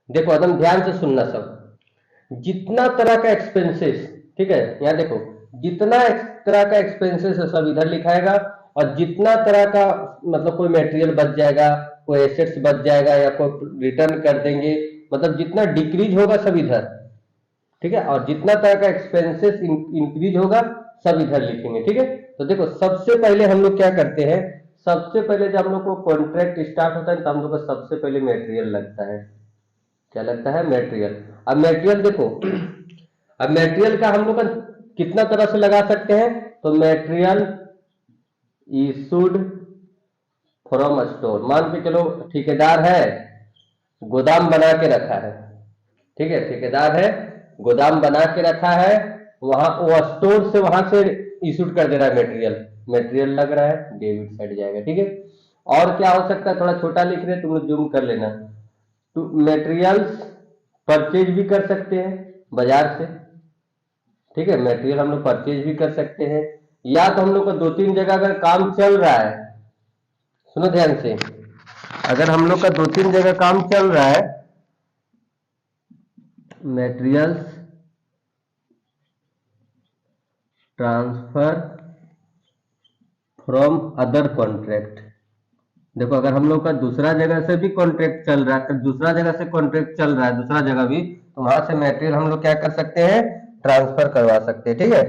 देखो एकदम ध्यान से सुनना सब। जितना तरह का एक्सपेंसेस, ठीक है, यहाँ देखो, जितना तरह का एक्सपेंसेस है सब इधर लिखाएगा। और जितना तरह का मतलब कोई मटेरियल बच जाएगा, कोई एसेट्स बच जाएगा या कोई रिटर्न कर देंगे, मतलब जितना डिक्रीज होगा सब इधर, ठीक है। और जितना तरह का एक्सपेंसेस इंक्रीज होगा सब इधर लिखेंगे, ठीक है। तो देखो सबसे पहले हम लोग क्या करते हैं, सबसे पहले जब हम लोग को कॉन्ट्रैक्ट स्टार्ट होता है तो हम लोग को सबसे पहले मटेरियल लगता है। क्या लगता है? मटेरियल। अब मटेरियल देखो, अब मटेरियल का हम लोग का कितना तरह से लगा सकते हैं, तो मटेरियल इशूड फ्रॉम स्टोर, मान के चलो ठेकेदार है, गोदाम बना के रखा है, ठीक है, ठेकेदार है, गोदाम बना के रखा है, वहां वो स्टोर से वहां से इशूड कर दे रहा है मटेरियल, मटेरियल लग रहा है, डेबिट साइड जाएगा, ठीक है। और क्या हो सकता है, थोड़ा छोटा लिख रहे तुम लोग जूम कर लेना। तो मटेरियल्स परचेज भी कर सकते हैं बाजार से, ठीक है, मटेरियल हम लोग परचेज भी कर सकते हैं। या तो हम लोग को दो तीन जगह अगर काम चल रहा है, सुनो ध्यान से, अगर हम लोग का दो तीन जगह काम चल रहा है, materials transfer from other contract. देखो अगर हम लोग का दूसरा जगह से भी कॉन्ट्रैक्ट चल रहा है, तो दूसरा जगह से कॉन्ट्रैक्ट चल रहा है दूसरा जगह भी, तो वहां से मटेरियल हम लोग क्या कर सकते हैं, ट्रांसफर करवा सकते हैं, ठीक है।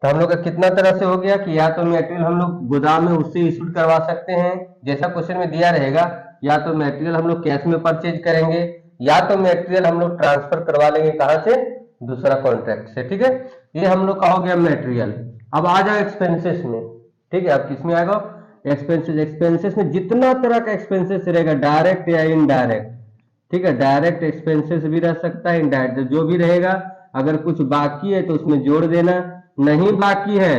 तो हम लोग का कितना तरह से हो गया कि या तो मटेरियल हम लोग गोदाम में उससे इशू करवा सकते हैं, जैसा क्वेश्चन में दिया रहेगा, या तो मटेरियल हम लोग कैश में परचेज करेंगे, या तो मटेरियल हम लोग ट्रांसफर करवा लेंगे कहां से, दूसरा कॉन्ट्रैक्ट से, ठीक है। ये हम लोग का हो गया मटेरियल। अब आ जाओ एक्सपेंसेस में, ठीक है। अब किसमें आएगा, एक्सपेंसेस। एक्सपेंसेस में जितना तरह का एक्सपेंसेस रहेगा, डायरेक्ट या इनडायरेक्ट, ठीक है, डायरेक्ट एक्सपेंसेस भी रह सकता है, इनडायरेक्ट जो भी रहेगा, अगर कुछ बाकी है तो उसमें जोड़ देना, नहीं बाकी है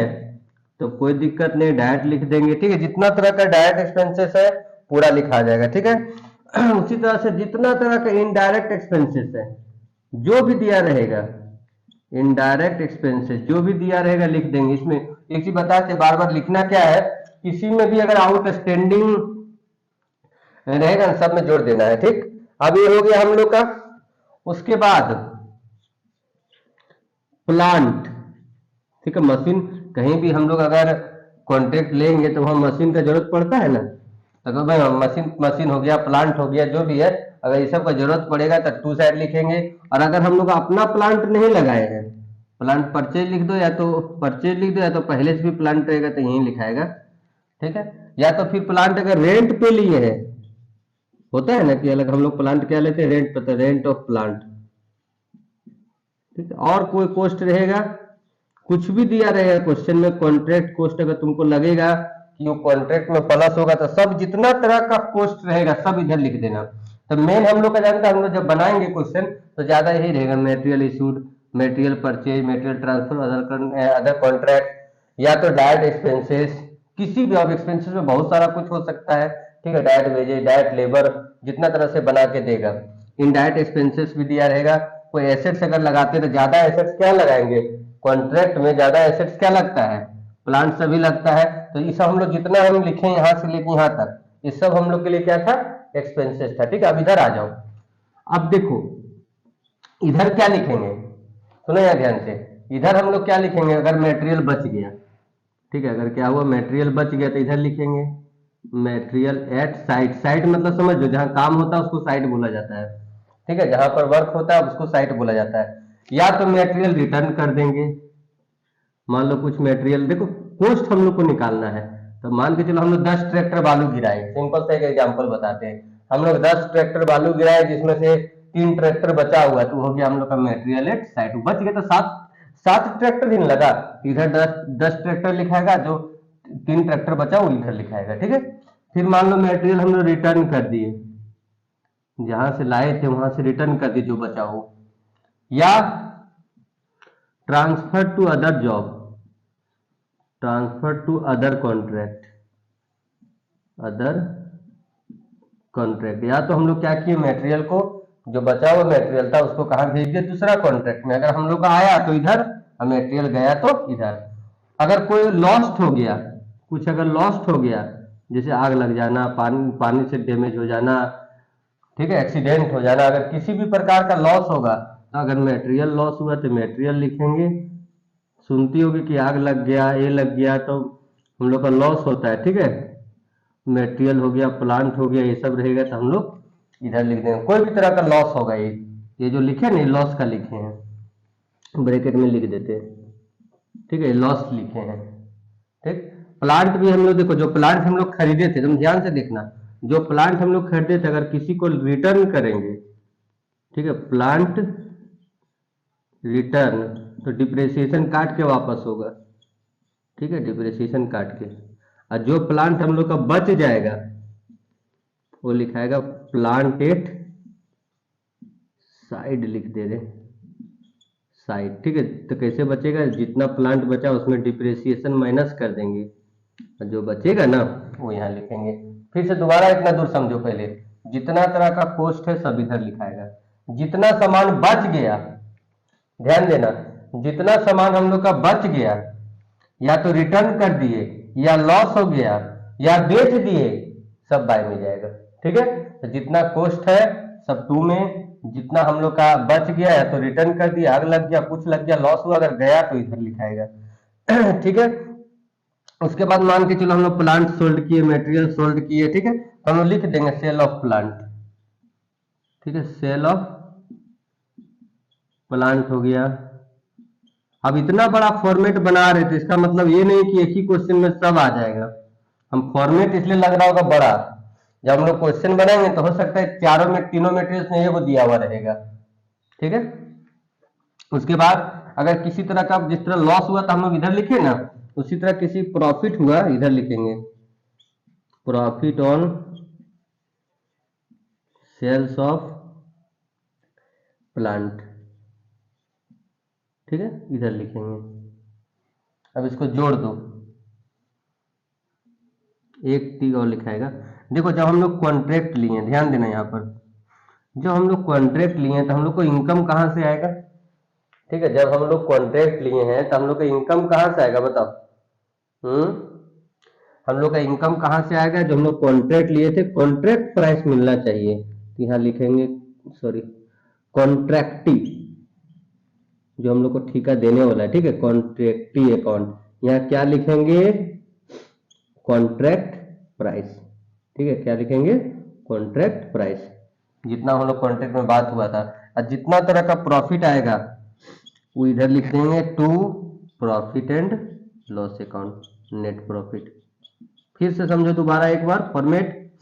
तो कोई दिक्कत नहीं, डायरेक्ट लिख देंगे, ठीक है। जितना तरह का डायरेक्ट एक्सपेंसेस है पूरा लिखा जाएगा, ठीक है। उसी तरह से जितना तरह का इनडायरेक्ट एक्सपेंसेस है, जो भी दिया रहेगा, इनडायरेक्ट एक्सपेंसेस जो भी दिया रहेगा लिख देंगे। इसमें एक चीज बताते बार बार लिखना क्या है, किसी में भी अगर आउटस्टैंडिंग रहेगा ना सब में जोड़ देना है, ठीक। अब ये हो गया हम लोग का। उसके बाद प्लांट, ठीक है, मशीन, कहीं भी हम लोग अगर कॉन्ट्रैक्ट लेंगे तो वहां मशीन का जरूरत पड़ता है ना, तो भाई मशीन, मशीन हो गया, प्लांट हो गया, जो भी है, अगर ये सब का जरूरत पड़ेगा तो टू साइड लिखेंगे। और अगर हम लोग अपना प्लांट नहीं लगाए हैं, प्लांट परचेज लिख दो, या तो परचेज लिख दो, या तो पहले से भी प्लांट रहेगा तो यही लिखाएगा, ठीक है। या तो फिर प्लांट अगर रेंट पे लिए है, होता है ना कि अलग हम लोग प्लांट क्या लेते हैं, रेंट पे, रेंट ऑफ प्लांट, ठीक है। और कोई कॉस्ट रहेगा, कुछ भी दिया रहेगा क्वेश्चन में, कॉन्ट्रैक्ट कॉस्ट अगर तुमको लगेगा कि वो कॉन्ट्रैक्ट में प्लस होगा तो सब जितना तरह का कॉस्ट रहेगा सब इधर लिख देना। तो मेन हम लोग का जानता है, हम लोग जब बनाएंगे क्वेश्चन तो ज्यादा यही रहेगा, material issued, material purchase, material transfer, other contract, या तो डायरेक्ट एक्सपेंसेस, किसी भी ऑफ एक्सपेंसेस में बहुत सारा कुछ हो सकता है, ठीक है, डायरेक्ट वेजेज, डायरेक्ट लेबर, जितना तरह से बना के देगा। इनडायरेक्ट एक्सपेंसेस भी दिया रहेगा, कोई एसेट्स अगर लगाते तो ज्यादा एसेट्स क्या लगाएंगे, कॉन्ट्रैक्ट में ज्यादा एसेट्स क्या लगता है, प्लांट सभी लगता है। तो ये सब हम लोग जितना हम लिखे यहाँ से लेके यहाँ तक, ये सब हम लोग के लिए क्या था, एक्सपेंसेस था, ठीक है। अब इधर आ जाओ। अब देखो इधर क्या लिखेंगे, सुनो यार ध्यान से, इधर हम लोग क्या लिखेंगे, अगर मटेरियल बच गया, ठीक है, अगर क्या हुआ मटेरियल बच गया तो इधर लिखेंगे मटेरियल एट साइट। साइट मतलब समझ लो जहां काम होता है उसको साइट बोला जाता है, ठीक है, जहां पर वर्क होता है उसको साइट बोला जाता है। या तो मटेरियल रिटर्न कर देंगे, मान लो कुछ मटेरियल, देखो कॉस्ट हम लोग को निकालना है, तो मान के चलो हम लोग 10 ट्रैक्टर बालू गिराए, सिंपल सा एक एग्जांपल बताते हैं, हम लोग 10 ट्रैक्टर बालू गिराए जिसमें से 3 ट्रैक्टर बचा हुआ है, तो हो गया हम लोग का मटेरियल एट साइट। बच गया तो 7 ट्रैक्टर ही लगा, इधर 10 ट्रैक्टर लिखाएगा, जो 3 ट्रैक्टर बचा वो इधर लिखाएगा, ठीक है। फिर मान लो मटेरियल हम लोग रिटर्न कर दिए, जहां से लाए थे वहां से रिटर्न कर दिए जो बचा हो, या transfer to other job, transfer to other contract, other contract. या तो हम लोग क्या किए, मटेरियल को, जो बचा हुआ मटेरियल था उसको कहाँ भेज दिया, दूसरा कॉन्ट्रैक्ट में, अगर हम लोग का आया तो इधर, और मटेरियल गया तो इधर। अगर कोई लॉस्ट हो गया, कुछ अगर लॉस्ट हो गया, जैसे आग लग जाना, पानी पानी से डैमेज हो जाना, ठीक है, एक्सीडेंट हो जाना, अगर किसी भी प्रकार का लॉस होगा, तो अगर मटेरियल लॉस हुआ तो मटेरियल लिखेंगे। सुनती होगी कि आग लग गया, ये लग गया, तो हम लोग का लॉस होता है, ठीक है। मटेरियल हो गया, प्लांट हो गया, ये सब रहेगा तो हम लोग इधर लिख देंगे। कोई भी तरह का लॉस होगा, ये जो लिखे नहीं लॉस का लिखे हैं, ब्रैकेट में लिख देते हैं, ठीक है, लॉस लिखे हैं। ठीक, प्लांट भी हम लोग देखो, जो प्लांट हम लोग खरीदे थे, तुम ध्यान से देखना, जो प्लांट हम लोग खरीदे थे अगर किसी को रिटर्न करेंगे, ठीक है, प्लांट रिटर्न, तो डिप्रेशिएशन काट के वापस होगा, ठीक है, डिप्रेशिएशन काट के। और जो प्लांट हम लोग का बच जाएगा वो लिखाएगा प्लांट एट साइड, लिख दे रहे साइड, ठीक है। तो कैसे बचेगा, जितना प्लांट बचा उसमें डिप्रेशिएशन माइनस कर देंगे, और जो बचेगा ना वो यहाँ लिखेंगे। फिर से दोबारा इतना दूर समझो, पहले जितना तरह का कॉस्ट है सब इधर लिखाएगा। जितना सामान बच गया, ध्यान देना, जितना सामान हम लोग का बच गया, या तो रिटर्न कर दिए, या लॉस हो गया, या बेच दिए, सब बाय में जाएगा, ठीक है। तो जितना कॉस्ट है सब टू में, जितना हम लोग का बच गया या तो रिटर्न कर दिया, आग लग गया, कुछ लग गया, लॉस हुआ, अगर गया तो इधर लिखाएगा। ठीक है। उसके बाद मान के चलो हम लोग प्लांट सोल्ड किए, मटेरियल सोल्ड किए, ठीक है, तो हम लोग लिख देंगे सेल ऑफ प्लांट, ठीक है, सेल ऑफ प्लांट हो गया। अब इतना बड़ा फॉर्मेट बना रहे थे, इसका मतलब ये नहीं कि एक ही क्वेश्चन में सब आ जाएगा। हम फॉर्मेट इसलिए लग रहा होगा बड़ा, जब हम लोग क्वेश्चन बनाएंगे तो हो सकता है चारों में, तीनों मेटेरियल्स में ये वो दिया हुआ रहेगा, ठीक है। उसके बाद अगर किसी तरह का जिस तरह लॉस हुआ तो हम लोग इधर लिखे ना, उसी तरह किसी प्रॉफिट हुआ इधर लिखेंगे, profit on sales of plant, ठीक है, इधर लिखेंगे। अब इसको जोड़ दो, एक टी और लिखाएगा। देखो जब हम लोग कॉन्ट्रैक्ट लिए, ध्यान देना यहाँ पर, जब हम लोग कॉन्ट्रैक्ट लिए तो हम लोग को इनकम कहाँ से आएगा, ठीक है, जब हम लोग कॉन्ट्रैक्ट लिए हैं तो हम लोग का इनकम कहाँ से आएगा बताओ। हम लोग का इनकम कहाँ से आएगा, जो हम लोग कॉन्ट्रैक्ट लिए थे, कॉन्ट्रैक्ट प्राइस मिलना चाहिए, तो यहाँ लिखेंगे, सॉरी, कॉन्ट्रैक्टी, जो हम लोग को ठेका देने वाला है, ठीक है, कॉन्ट्रैक्टी अकाउंट, यहाँ क्या लिखेंगे, कॉन्ट्रैक्ट प्राइस, ठीक है, क्या लिखेंगे, कॉन्ट्रैक्ट प्राइस, जितना हम लोग कॉन्ट्रैक्ट में बात हुआ था। और जितना तरह का प्रॉफिट आएगा वो इधर लिख देंगे, to profit and loss account, net profit. फिर से समझो दोबारा एक बार फॉर्मेट,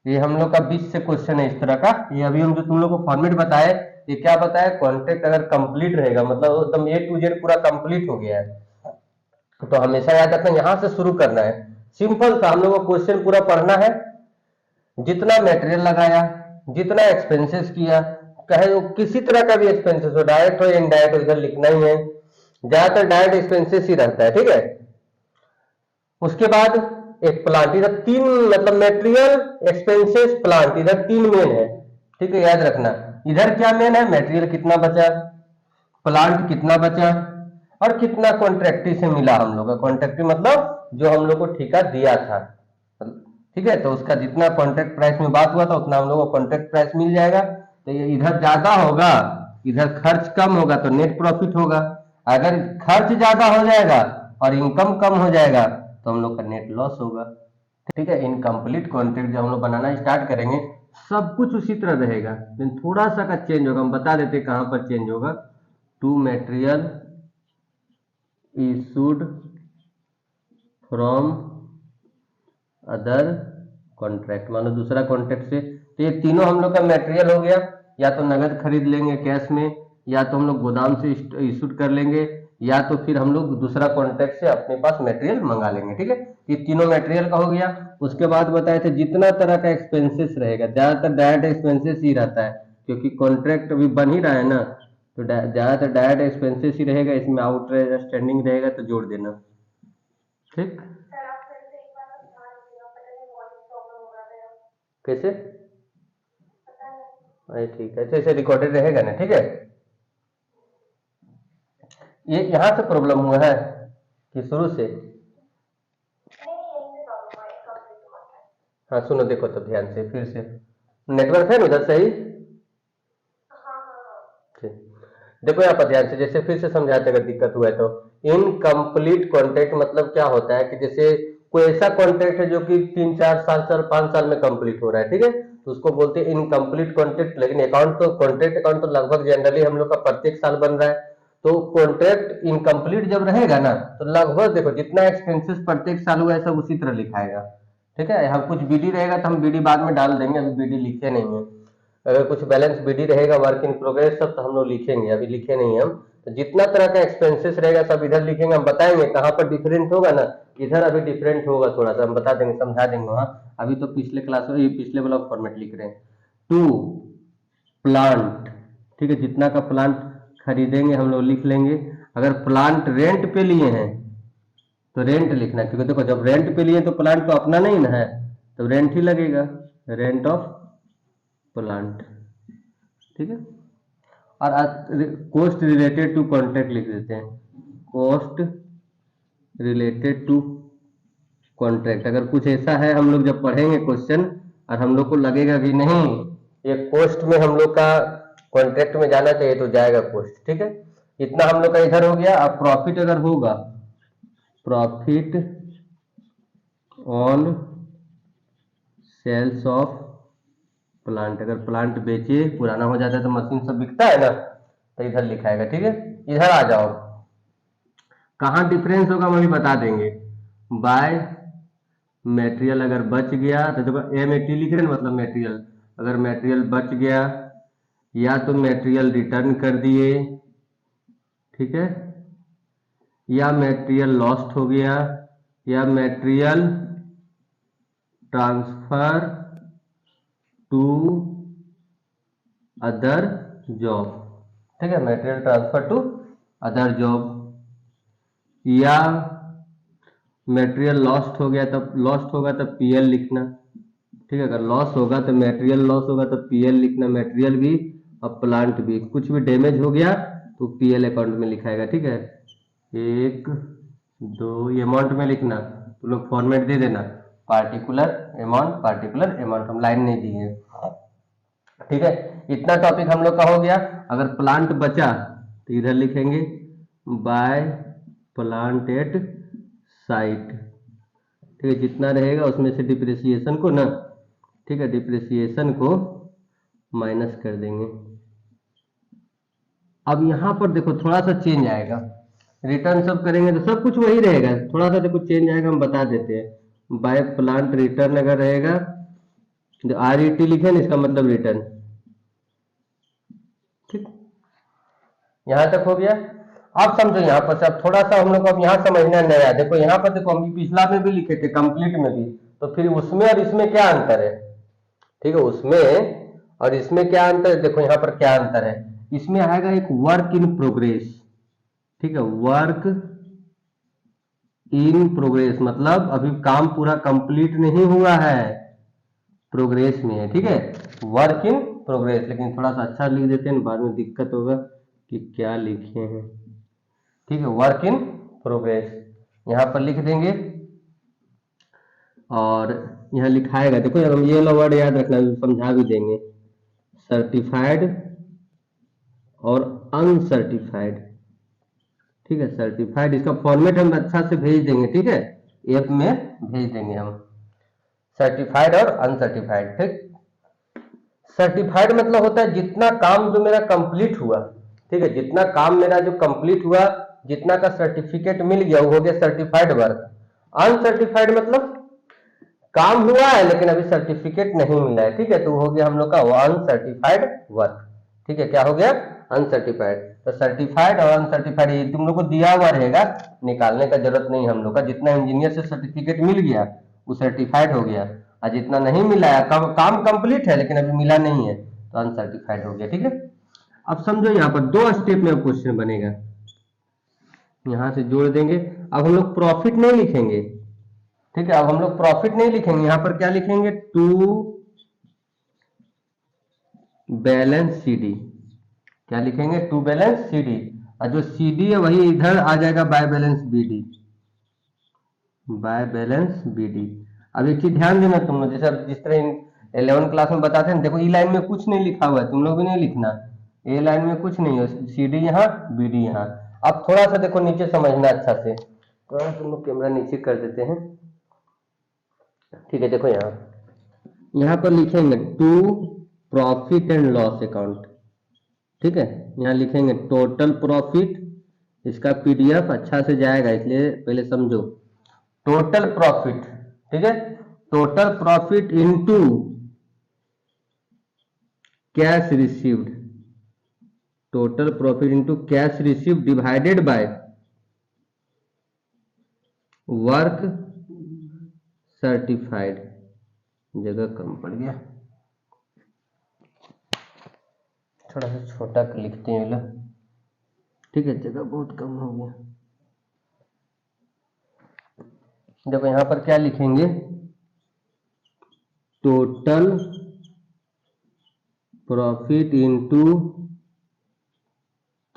ये हम लोग का 20 से क्वेश्चन है इस तरह का। ये अभी हम जो तुम लोग को फॉर्मेट बताए, ये क्या बताया, कॉन्ट्रैक्ट अगर कंप्लीट रहेगा, मतलब एकदम ए टू जेड पूरा कंप्लीट हो गया है, तो हमेशा याद रखना यहां से शुरू करना है। सिंपल सा हम लोग को क्वेश्चन पूरा पढ़ना है, जितना मटेरियल लगाया, जितना एक्सपेंसेस किया, कहे वो किसी तरह का भी एक्सपेंसेस हो, डायरेक्ट हो या इनडायरेक्ट हो, इधर लिखना ही है। ज्यादातर डायरेक्ट एक्सपेंसेस ही रहता है, ठीक है। उसके बाद एक प्लांट, इधर तीन, मतलब मटेरियल, एक्सपेंसेस, प्लांट, इधर तीन मेन है, ठीक है, याद रखना। इधर क्या मेन है, मटेरियल कितना बचा, प्लांट कितना बचा, और कितना कॉन्ट्रैक्टी से मिला हम लोग का, कॉन्ट्रैक्टी मतलब जो हम लोग को ठेका दिया था, ठीक है, तो उसका जितना कॉन्ट्रैक्ट प्राइस में बात हुआ था उतना हम लोग को कॉन्ट्रैक्ट प्राइस मिल जाएगा। तो ये इधर ज्यादा होगा, इधर खर्च कम होगा तो नेट प्रॉफिट होगा, अगर खर्च ज्यादा हो जाएगा और इनकम कम हो जाएगा तो हम लोग का नेट लॉस होगा, ठीक है। इनकम्प्लीट कॉन्ट्रैक्ट जब हम लोग बनाना स्टार्ट करेंगे सब कुछ उसी तरह रहेगा, लेकिन थोड़ा सा का चेंज होगा, हम बता देते कहां पर चेंज होगा। To material issued from other contract, मान लो दूसरा कॉन्ट्रैक्ट से, तो ये तीनों हम लोग का मटेरियल हो गया, या तो नगद खरीद लेंगे कैश में, या तो हम लोग गोदाम से इशूड कर लेंगे, या तो फिर हम लोग दूसरा कॉन्ट्रैक्ट से अपने पास मटेरियल मंगा लेंगे, ठीक है। ये तीनों मटेरियल का हो गया। उसके बाद बताए थे जितना तरह का एक्सपेंसेस रहेगा, ज्यादातर डायरेक्ट एक्सपेंसेस ही रहता है, क्योंकि कॉन्ट्रैक्ट अभी बन ही रहा है ना, तो ज्यादातर डायरेक्ट एक्सपेंसेस ही रहेगा, इसमें आउटस्टैंडिंग रहेगा तो जोड़ देना, ठीक। कैसे, अरे ठीक है, ऐसे रिकॉर्डेड रहेगा ना, ठीक है। ये यहां से प्रॉब्लम हुआ है कि शुरू से, हाँ सुनो देखो तो ध्यान से फिर से, नेटवर्क है ना उधर सही? ठीक। देखो यहाँ पर ध्यान से, जैसे फिर से समझाते अगर दिक्कत हुआ है तो, इनकम्प्लीट कॉन्ट्रैक्ट मतलब क्या होता है कि जैसे कोई ऐसा कॉन्ट्रैक्ट है जो कि 3 4 7 साल 5 साल में कंप्लीट हो रहा है, ठीक है, तो उसको बोलते हैं इनकम्प्लीट कॉन्ट्रैक्ट। लेकिन अकाउंट तो, कॉन्ट्रैक्ट अकाउंट तो लगभग जनरली हम लोग का प्रत्येक साल बन रहा है, तो कॉन्ट्रैक्ट इनकम्प्लीट जब रहेगा ना, तो लगभग देखो जितना एक्सपेंसेस प्रत्येक साल हुआ है सब उसी तरह लिखाएगा। ठीक है, हम कुछ बीडी रहेगा तो हम बीडी बाद में डाल देंगे, अभी बीडी लिखे नहीं है। अगर कुछ बैलेंस बीडी रहेगा वर्क इन प्रोग्रेस सब, तो हम लोग लिखेंगे, अभी लिखे नहीं हम। तो जितना तरह का एक्सपेंसेस रहेगा सब इधर लिखेंगे, हम बताएंगे कहाँ पर डिफरेंट होगा ना, इधर अभी डिफरेंट होगा थोड़ा सा, हम बता देंगे, समझा देंगे वहाँ। अभी तो पिछले क्लास में, ये पिछले वाला फॉर्मेट लिख रहे हैं। टू प्लांट, ठीक है, जितना का प्लांट खरीदेंगे हम लोग लिख लेंगे। अगर प्लांट रेंट पे लिए हैं तो रेंट लिखना है, क्योंकि देखो जब रेंट पे लिए तो प्लांट तो अपना नहीं ना है, तो रेंट ही लगेगा, रेंट ऑफ प्लांट। ठीक है, और कॉस्ट रिलेटेड टू कॉन्ट्रैक्ट लिख देते हैं, कॉस्ट रिलेटेड टू कॉन्ट्रैक्ट। अगर कुछ ऐसा है हम लोग जब पढ़ेंगे क्वेश्चन और हम लोग को लगेगा कि नहीं ये कॉस्ट में हम लोग का कॉन्ट्रैक्ट में जाना चाहिए, तो जाएगा कॉस्ट। ठीक है, इतना हम लोग का इधर हो गया। अब प्रॉफिट अगर होगा, profit on sales of plant, अगर प्लांट बेचे पुराना हो जाता है तो मशीन सब बिकता है ना, तो इधर लिखाएगा। ठीक है, इधर आ जाओ, कहाँ डिफरेंस होगा हम अभी बता देंगे। बाय मटेरियल अगर बच गया तो देखो एम 80 लिख रहे हैं, मतलब मटेरियल, अगर मटेरियल बच गया या तो मटेरियल रिटर्न कर दिए, ठीक है, या मटेरियल लॉस्ट हो गया, या material transfer to other job. ठीक है, material transfer to other job, या मटेरियल लॉस्ट हो गया, तब लॉस्ट होगा तब पीएल लिखना। ठीक है, अगर लॉस होगा तो मटेरियल लॉस होगा तो पीएल लिखना, मटेरियल भी और प्लांट भी। कुछ भी डैमेज हो गया तो पीएल अकाउंट में लिखाएगा। ठीक है, 1 2 ये अमाउंट में लिखना, तो लोग फॉर्मेट दे देना, पार्टिकुलर अमाउंट, पार्टिकुलर अमाउंट, हम लाइन नहीं दिए। ठीक है, इतना टॉपिक हम लोग का हो गया। अगर प्लांट बचा तो इधर लिखेंगे बाय प्लांट एट साइट। ठीक है, जितना रहेगा उसमें से डिप्रिसिएशन को ना, ठीक है, डिप्रिसिएशन को माइनस कर देंगे। अब यहां पर देखो थोड़ा सा चेंज आएगा, रिटर्न सब करेंगे तो सब कुछ वही रहेगा, थोड़ा सा देखो चेंज आएगा, हम बता देते हैं। बाय प्लांट रिटर्न अगर रहेगा, जो RET लिखे ना इसका मतलब रिटर्न। ठीक, यहां तक हो गया। अब समझो यहाँ पर से, अब थोड़ा सा हम लोग को अब यहाँ समझना नया। देखो यहाँ पर देखो, हम पिछला में भी लिखे थे कंप्लीट में भी, तो फिर उसमें और इसमें क्या अंतर है? ठीक है, उसमें और इसमें क्या अंतर है, देखो यहाँ पर क्या अंतर है। इसमें आएगा एक वर्क इन प्रोग्रेस। ठीक है, वर्क इन प्रोग्रेस मतलब अभी काम पूरा कंप्लीट नहीं हुआ है, प्रोग्रेस में है। ठीक है, वर्क इन प्रोग्रेस, लेकिन थोड़ा सा अच्छा लिख देते हैं, बाद में दिक्कत होगा कि क्या लिखे हैं। ठीक है, वर्क इन प्रोग्रेस यहां पर लिख देंगे, और यहाँ लिखाएगा, देखो हम ये वाला वर्ड याद रखना, समझा भी देंगे, सर्टिफाइड और अनसर्टिफाइड। ठीक है, सर्टिफाइड इसका फॉर्मेट हम अच्छा से भेज देंगे। ठीक है, ऐप में भेज देंगे हम, सर्टिफाइड और अनसर्टिफाइड। ठीक, सर्टिफाइड मतलब होता है जितना काम जो मेरा कंप्लीट हुआ, ठीक है, जितना काम मेरा जो कंप्लीट हुआ, जितना का सर्टिफिकेट मिल गया वो हो गया सर्टिफाइड वर्क। अनसर्टिफाइड मतलब काम हुआ है लेकिन अभी सर्टिफिकेट नहीं मिला है। ठीक है, तो हो गया हम लोग का अनसर्टिफाइड वर्क। ठीक है, क्या हो गया? अनसर्टिफाइड। तो सर्टिफाइड और अनसर्टिफाइड ये तुम लोग को दिया हुआ रहेगा, निकालने का जरूरत नहीं हम लोग का। जितना इंजीनियर से सर्टिफिकेट मिल गया वो सर्टिफाइड हो गया, और जितना नहीं मिला है, काम कंप्लीट है लेकिन अभी मिला नहीं है, तो अनसर्टिफाइड हो गया। ठीक है, अब समझो यहाँ पर 2 स्टेप में क्वेश्चन बनेगा, यहां से जोड़ देंगे। अब हम लोग प्रॉफिट नहीं लिखेंगे। ठीक है, अब हम लोग प्रॉफिट नहीं लिखेंगे, यहां पर क्या लिखेंगे? To balance CD। क्या लिखेंगे? टू बैलेंस CD, और जो CD है वही इधर आ जाएगा by balance BD, by balance BD। अब एक चीज ध्यान देना तुम लोग, जैसे जिस तरह 11 क्लास में बताते हैं, देखो ई लाइन में कुछ नहीं लिखा हुआ है, तुम लोग भी नहीं लिखना, ए लाइन में कुछ नहीं है, सी डी यहाँ, बी डी यहाँ। अब थोड़ा सा देखो नीचे समझना अच्छा से, थोड़ा तुम लोग कैमरा नीचे कर देते हैं, ठीक है। देखो यहाँ पर लिखेंगे to profit and loss account, ठीक है। यहाँ लिखेंगे टोटल प्रॉफिट, इसका पीडीएफ अच्छा से जाएगा इसलिए पहले समझो। टोटल प्रॉफिट, ठीक है, total profit into cash received, total profit into cash received divided by work certified, जगह कम पड़ गया, थोड़ा सा छोटा लिखते हैं लोग, ठीक है, जगह बहुत कम हो गया। देखो यहाँ पर क्या लिखेंगे, total profit into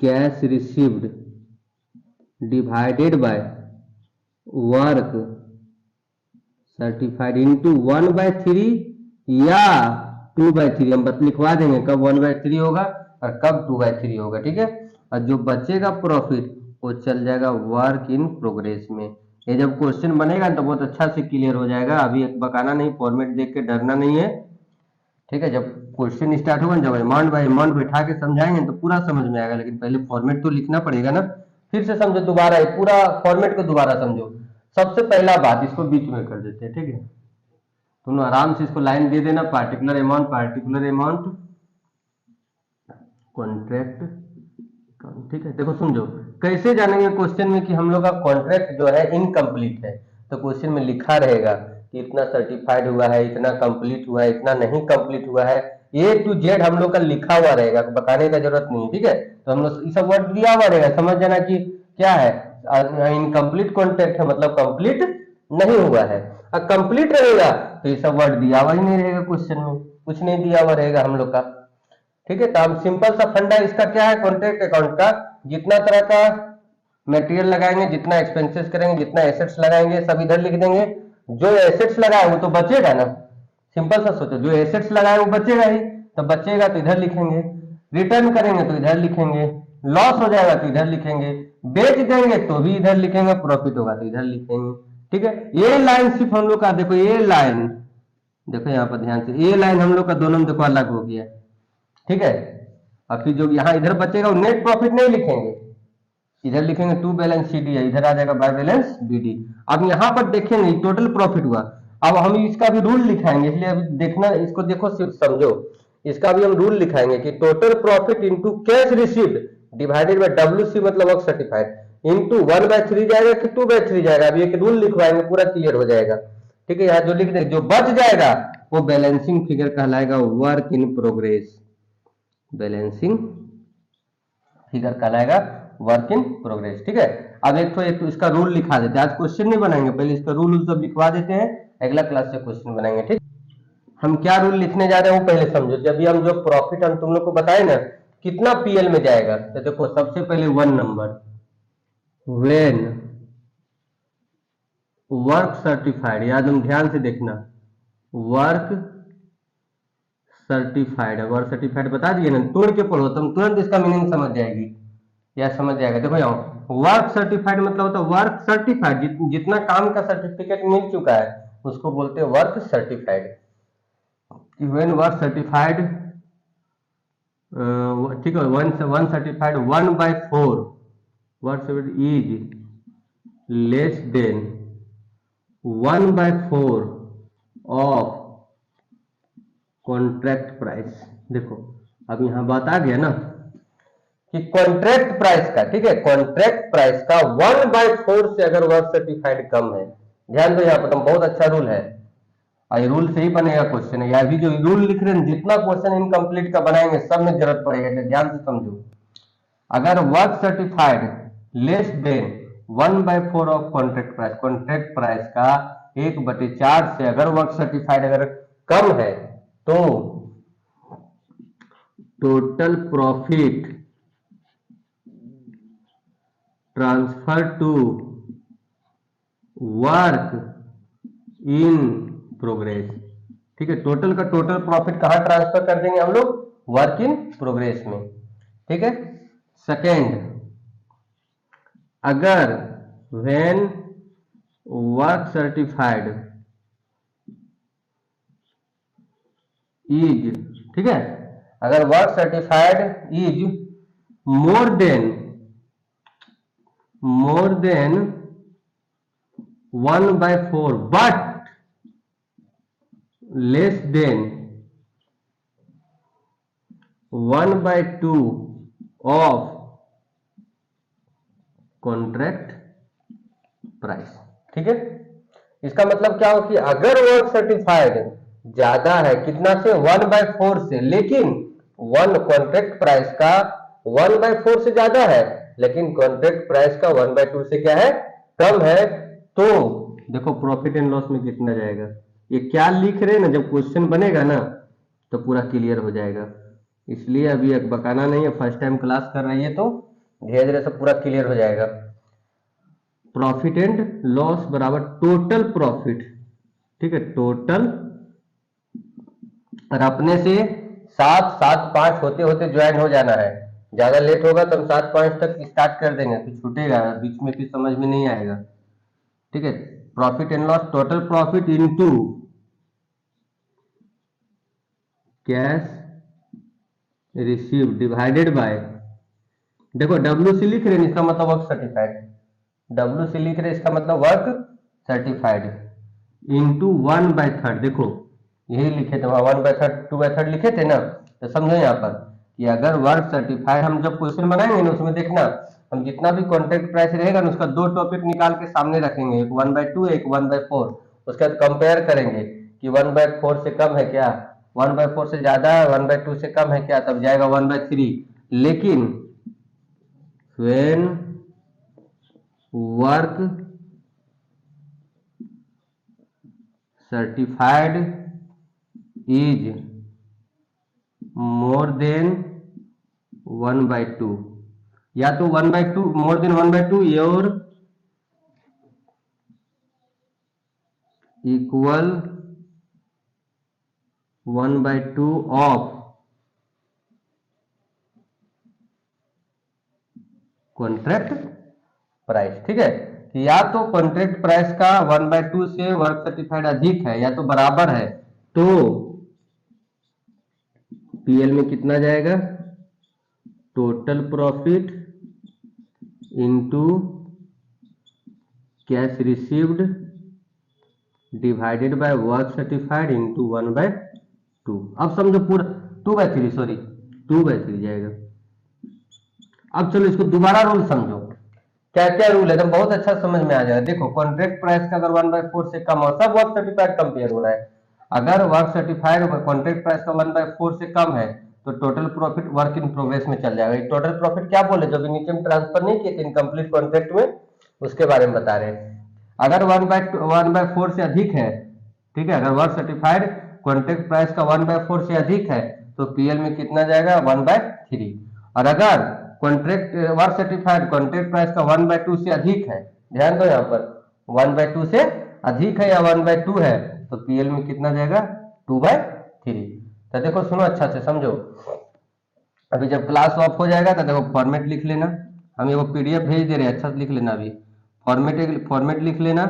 cash received divided by work certified into 1/3 या 2/3, हम बस लिखवा देंगे कब 1/3 होगा और कब 2/3 होगा, ठीक है। और जो बचेगा प्रॉफिट वो चल जाएगा वर्क इन प्रोग्रेस में। ये जब क्वेश्चन बनेगा तो बहुत अच्छा से क्लियर हो जाएगा, अभी बकाना नहीं, फॉर्मेट देख के डरना नहीं है, ठीक है। जब क्वेश्चन स्टार्ट होगा, जब अमाउंट बाय अमाउंट बैठा के समझाएंगे तो पूरा समझ में आएगा, लेकिन पहले फॉर्मेट तो लिखना पड़ेगा ना। फिर से समझो दोबारा, पूरा फॉर्मेट को दोबारा समझो। सबसे पहला बात, इसको बीच में कर देते हैं, ठीक है। तुम आराम से इसको लाइन दे देना, पार्टिकुलर अमाउंट कॉन्ट्रैक्ट, ठीक है। देखो समझो कैसे जानेंगे क्वेश्चन में कि हम लोग का कॉन्ट्रैक्ट जो है इनकम्प्लीट है, तो क्वेश्चन में लिखा रहेगा कि इतना सर्टिफाइड हुआ है, इतना कंप्लीट हुआ है, इतना नहीं कंप्लीट हुआ है, ए टू जेड हम लोग का लिखा हुआ रहेगा, बताने का जरूरत नहीं है, ठीक है। तो हम लोग ये सब वर्ड दिया हुआ रहेगा, समझ जाना कि क्या है, इनकम्प्लीट कॉन्ट्रैक्ट है मतलब कंप्लीट नहीं हुआ है, और कंप्लीट रहेगा तो ये सब वर्ड दिया हुआ ही नहीं रहेगा, क्वेश्चन में कुछ नहीं दिया हुआ रहेगा हम लोग का, ठीक है। तो अब सिंपल सा फंडा इसका क्या है, कॉन्ट्रैक्ट अकाउंट का, जितना तरह का मटेरियल लगाएंगे, जितना एक्सपेंसेस करेंगे, जितना एसेट्स लगाएंगे, सब इधर लिख देंगे। जो एसेट्स लगाए वो तो बचेगा ना, सिंपल सा सोचो, जो एसेट्स लगाए वो बचेगा ही, तो बचेगा तो इधर लिखेंगे, रिटर्न करेंगे तो इधर लिखेंगे, लॉस हो जाएगा तो इधर लिखेंगे, बेच देंगे तो भी इधर लिखेंगे, प्रॉफिट होगा तो इधर लिखेंगे, ठीक है। ये लाइन सिर्फ हम लोग का, देखो ये लाइन, देखो यहाँ पर ध्यान से, ये लाइन हम लोग का दोनों में देखो अलग हो गया, ठीक है। और फिर जो यहाँ इधर बचेगा वो नेट प्रॉफिट नहीं लिखेंगे, इधर लिखेंगे टू बैलेंस सी डी है, इधर आ जाएगा बाय बैलेंस बी डी। अब यहाँ पर देखेंगे टोटल प्रॉफिट हुआ, अब हम इसका भी रूल लिखाएंगे, इसलिए अभी देखना, इसको देखो सिर्फ समझो, इसका भी हम रूल लिखाएंगे कि total profit into cash received divided by WC मतलब वर्क सर्टिफाइड इनटू 1/3 जाएगा कि 2/3 जाएगा, अभी एक रूल लिखवाएंगे, पूरा क्लियर हो जाएगा, ठीक है। यहाँ जो लिख दे, जो बच जाएगा वो बैलेंसिंग फिगर कहलाएगा work in progress, balancing figure कहलाएगा वर्क इन प्रोग्रेस, ठीक है। अब एक तो इसका रूल लिखा देते हैं, आज क्वेश्चन नहीं बनाएंगे, पहले इसका रूल सब लिखवा देते हैं, अगला क्लास से क्वेश्चन बनाएंगे, ठीक। हम क्या रूल लिखने जा रहे हैं वो पहले समझो। जब भी हम जो प्रॉफिट हम तुम लोग को बताए ना कितना पीएल में जाएगा, तो देखो सबसे पहले 1 नंबर, व्हेन वर्क सर्टिफाइड, याद हम ध्यान से देखना, वर्क सर्टिफाइड, वर्क सर्टिफाइड बता दिए ना, तोड़ के पढ़ो तुम तुरंत इसका मीनिंग समझ जाएगी या समझ जाएगा। देखो यहाँ वर्क सर्टिफाइड मतलब होता है वर्क सर्टिफाइड, जितना काम का सर्टिफिकेट मिल चुका है उसको बोलते हैं work certified. When work certified, ठीक है, one certified 1/4 work is less than 1/4 of contract price. देखो अब यहां बात आ गया ना कि कॉन्ट्रैक्ट प्राइस का, ठीक है, कॉन्ट्रैक्ट प्राइस का 1/4 से अगर वर्क सर्टिफाइड कम है, ध्यान दो यहाँ पर बहुत अच्छा रूल है, और ये रूल से ही बनेगा क्वेश्चन है, या भी जो रूल लिख रहे हैं जितना क्वेश्चन इनकम्प्लीट का बनाएंगे सब में जरूरत पड़ेगा, तो ध्यान से समझो। अगर work certified less than 1/4 of contract price, contract price का 1/4 से अगर वर्क सर्टिफाइड अगर कम है तो total profit transfer to work in progress, ठीक है, टोटल का टोटल प्रॉफिट कहाँ ट्रांसफर कर देंगे हम लोग, वर्क इन प्रोग्रेस में। ठीक है, सेकेंड, अगर व्हेन वर्क सर्टिफाइड इज, ठीक है, अगर work certified is more than 1/4 but less than 1/2 of contract price. ठीक है, इसका मतलब क्या हो कि अगर वर्क सर्टिफाइड ज्यादा है, कितना से, 1/4 से, लेकिन कॉन्ट्रैक्ट प्राइस का 1/4 से ज्यादा है, लेकिन कॉन्ट्रैक्ट प्राइस का 1/2 से क्या है, कम है, तो देखो प्रॉफिट एंड लॉस में कितना जाएगा। ये क्या लिख रहे हैं ना, जब क्वेश्चन बनेगा ना तो पूरा क्लियर हो जाएगा, इसलिए अभी एक बकाना नहीं है, फर्स्ट टाइम क्लास कर रही है तो धीरे धीरे से पूरा क्लियर हो जाएगा। प्रॉफिट एंड लॉस बराबर टोटल प्रॉफिट, ठीक है, टोटल, और अपने से 7-7-5 होते होते ज्वाइन हो जाना है, ज्यादा लेट होगा तो हम 7-5 तक स्टार्ट कर देंगे तो छूटेगा, बीच में फिर समझ में नहीं आएगा। ठीक है, profit and loss total profit into cash receive divided by, देखो WC लिख रहे हैं, इसका मतलब वर्क सर्टिफाइड, WC लिख रहे हैं इसका मतलब वर्क सर्टिफाइड, इंटू 1/3, देखो यही लिखे थे, 1/3 2/3 लिखे थे ना, तो समझो यहाँ पर कि अगर वर्क सर्टिफाइड, हम जब क्वेश्चन बनाएंगे ना उसमें देखना, हम जितना भी कॉन्ट्रैक्ट प्राइस रहेगा ना उसका 2 टॉपिक निकाल के सामने रखेंगे, एक 1/2 एक 1/4, उसके बाद कंपेयर करेंगे कि 1/4 से कम है क्या, 1/4 से ज्यादा है, 1/2 से कम है क्या, तब जाएगा 1/3, लेकिन when work certified is more than 1/2, या तो 1/2 more than 1/2 और equal 1/2 of कॉन्ट्रैक्ट प्राइस। ठीक है, कि या तो कॉन्ट्रैक्ट प्राइस का 1/2 से वर्क सर्टिफाइड अधिक है या तो बराबर है, तो पीएल में कितना जाएगा, total profit into cash received divided by work certified into 1/2। अब समझो पूरा 2/3, सॉरी 2/3 जाएगा। अब चलो इसको दोबारा रूल समझो, क्या क्या रूल है, तो बहुत अच्छा समझ में आ जाएगा। देखो कॉन्ट्रैक्ट प्राइस का अगर 1/4 से कम और सब वर्क सर्टिफाइड कंपेयर हो रहा है, अगर वर्क सर्टिफाइड कॉन्ट्रैक्ट प्राइस का 1/4 से कम है तो total profit work in progress में चल जाएगा। टोटल प्रॉफिट क्या बोले, जो भी नीचे में ट्रांसफर नहीं किए थे इनकम्प्लीट कॉन्ट्रैक्ट में, उसके बारे में बता रहे हैं। अगर 1/4 से अधिक है, ठीक है, अगर वर्क सर्टिफाइड कॉन्ट्रैक्ट प्राइस का 1/4 से अधिक है तो पीएल में कितना जाएगा, 1/3। और अगर contract work certified contract price का 1/2 से अधिक है, ध्यान दो यहाँ पर 1/2 से अधिक है या 1/2 है, तो पीएल में कितना जाएगा, 2/3। तो देखो सुनो अच्छा से समझो, अभी जब क्लास ऑफ हो जाएगा तो देखो फॉर्मेट लिख लेना, हम ये वो पीडीएफ भेज दे रहे हैं, अच्छा से लिख लेना, अभी फॉर्मेट लिख लेना,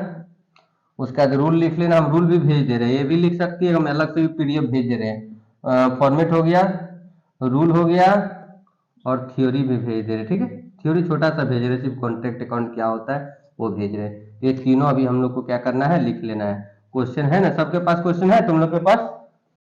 उसका रूल लिख लेना, हम रूल भी भेज दे रहे हैं, ये भी लिख सकती है, हम अलग से भी पीडीएफ भेज दे रहे हैं। फॉर्मेट हो गया, रूल हो गया, और थ्योरी भी भेज दे रहे, ठीक है, थ्योरी छोटा सा भेज रहे, सिर्फ कॉन्ट्रैक्ट अकाउंट क्या होता है वो भेज रहे हैं। ये तीनों अभी हम लोग को क्या करना है, लिख लेना है। क्वेश्चन है ना, सबके पास क्वेश्चन है, तुम लोग के पास